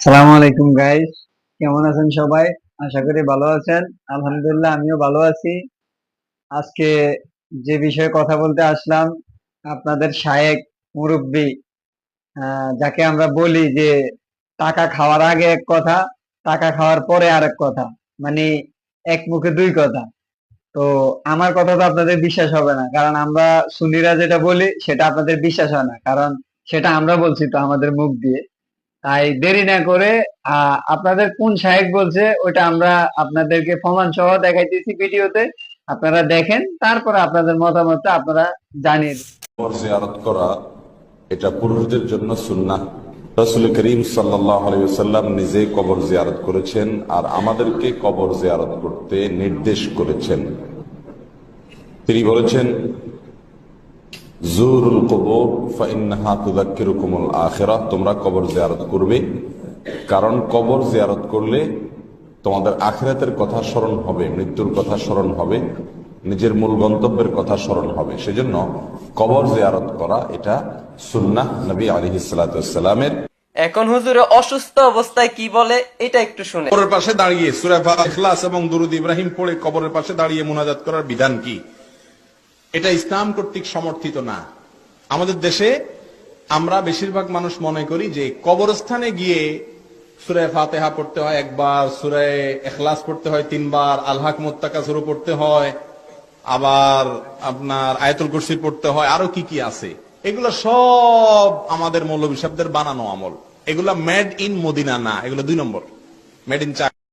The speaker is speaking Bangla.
সালামু আলাইকুম গাইস, কেমন আছেন সবাই? আশা করি ভালো আছেন। আলহামদুলিল্লাহ, আমিও ভালো আছি। আজকে যে বিষয়ে কথা বলতে আসলাম, আপনাদের শায়েখ মুরব্বী, যাকে আমরা বলি যে টাকা খাওয়ার আগে এক কথা, টাকা খাওয়ার পরে আরেক কথা, মানে এক মুখে দুই কথা। তো আমার কথা তো আপনাদের বিশ্বাস হবে না, কারণ আমরা সুন্নিরা যেটা বলি সেটা আপনাদের বিশ্বাস হয় না, কারণ সেটা আমরা বলছি তো আমাদের মুখ দিয়ে। তাই দেরি না করে আপনাদের কোন শায়েখ বলছে ওটা আমরা আপনাদেরকে প্রমাণ সহ দেখাইতেছি ভিডিওতে। আপনারা দেখেন, তারপরে আপনাদের মতামতটা আপনারা জানিয়ে দিন। কবর জিয়ারত করা এটা পুরুষদের জন্য সুন্নাহ। রাসূল করিম সাল্লাল্লাহু আলাইহি ওয়াসাল্লাম নিজে কবর জিয়ারত করেছেন আর আমাদেরকে কবর জিয়ারত করতে নির্দেশ করেছেন। তিনি বলেছেন, জুরুল কুবুর ফাইন্নাহা তুযাক্কিরুকুমুল আখিরাহ, তোমরা কবর জিয়ারত করবে, কারণ কবর জিয়ারত করলে তোমাদের আখিরাতের কথা স্মরণ হবে, মৃত্যুর কথা স্মরণ হবে, নিজের মূল গন্তব্যের কথা স্মরণ হবে। সেজন্য কবর জিয়ারত করা এটা সুন্নাহ নবী আলাইহিস সালাতু ওয়াস সালামের। এখন হুজুরে অসুস্থ অবস্থায় কি বলে এটা একটু শুনে। কবরের পাশে দাঁড়িয়ে সূরা ইখলাস এবং দুরূদ ইব্রাহিম পড়ে কবরের পাশে দাঁড়িয়ে মুনাজাত করার বিধান কি? এটা ইসলাম কর্তৃক সমর্থিত না। আমাদের দেশে আমরা বেশিরভাগ মানুষ মনে করি যে কবরস্থানে গিয়ে সূরা ফাতিহা পড়তে হয় একবার, সূরা ইখলাস পড়তে হয় তিনবার, আল হাকুমুত তাকাসুর পড়তে হয়, আবার আপনার আয়াতুল কুরসি পড়তে হয়, আরো কি কি আছে। এগুলো সব আমাদের মৌলভী সাহেবদের বানানো আমল। এগুলা মেড ইন মদিনা না, এগুলো 2 নম্বর, মেড ইন চায়না।